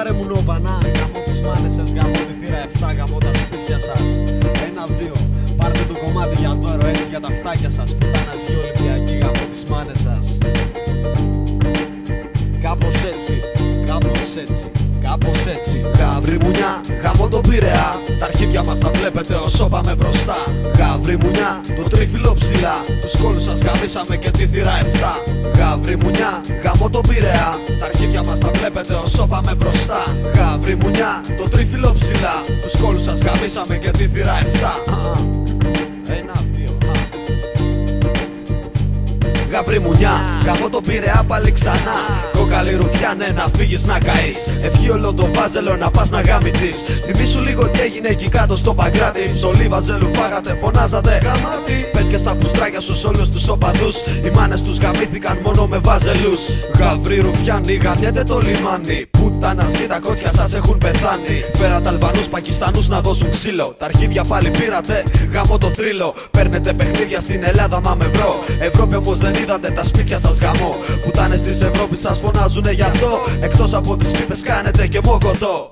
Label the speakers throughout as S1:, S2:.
S1: Πάρε μου νόμπανα, γαμώ τις μάνες σας, γαμώ τη θύρα 7, γαμώ τα σπίτια σας. 1-2, πάρτε το κομμάτι για δώρο, έτσι για τα φτάκια σας. Πουτάνας γη Ολυμπιακή, γαμώ τις μάνες σας. Κάπως έτσι, κάπως έτσι, κάπως έτσι. Γαβρί μουνιά, γαμώ τον Πειραιά. Τα αρχίδια μας τα βλέπετε όσο πάμε μπροστά. Γαβρί μουνιά, το τρίφυλλο ψηλά. Τους κόλους σας γαμίσαμε και τη θύρα 7. Γαβρί μουνιά, γαμώ τον Πειραιά. Τα αρχίδια μας τα βλέπετε όσο πάμε μπροστά. Γαβρί μουνιά, το τρίφυλλο ψηλά. Τους κόλους σας γαμίσαμε και τη θύρα 7. 1-2. Γαβρί μουνιά, γαμώ τον Πειραιά πάλι ξανά. Κόκαλη ρουφιάνε να φύγεις να καείς. Ευχή όλο το βάζελο να πας να γαμηθείς. Θυμήσου λίγο τι έγινε εκεί κάτω στο Παγκράτη. Ψωλή βαζέλου φάγατε, φωνάζατε γαμάτι. Πες και στα πουστράκια σου όλους τους οπαδούς. Οι μάνες τους γαμήθηκαν μόνο με βάζελους. Γαβρί ρουφιάνοι, γαμιέται το λιμάνι. Πουτάνας γη τα κότσια σας έχουν πεθάνει. Φέρατε Αλβανούς, Πακιστανούς να δώσουν ξύλο. Τα αρχίδια πάλι πήρατε, γαμώ το θρύλο. Παίρνετε παιχνίδια στην Ελλάδα μα με ευρώ. Ευρώπη όμως δεν είδατε, τα σπίτια σας γαμώ. Πουτάνες της Ευρώπης σας φωνάζουνε γι' αυτό. Εκτός από τις πίπες κάνετε και μόκοτο.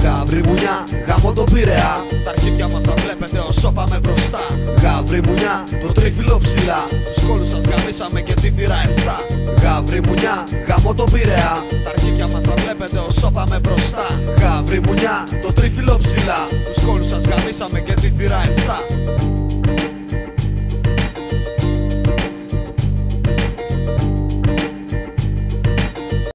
S1: Γαβρί μουνιά, γαμώ τον Πειραιά. Τα αρχίδια μας τα βλέπετε όσο πάμε μπροστά. Γαβρί μουνιά, το τρίφυλλο ψηλά. Τους κόλους σας γαμίσαμε και τη θύρα 7. Γαβρί μουνιά, γαμώ τον Πειραιά. Τα αρχίδια μας τα βλέπετε όσο πάμε μπροστά. Γαβρί μουνιά, το τρίφυλλο ψηλά. Τους κόλους σας γαμίσαμε και τη θύρα 7.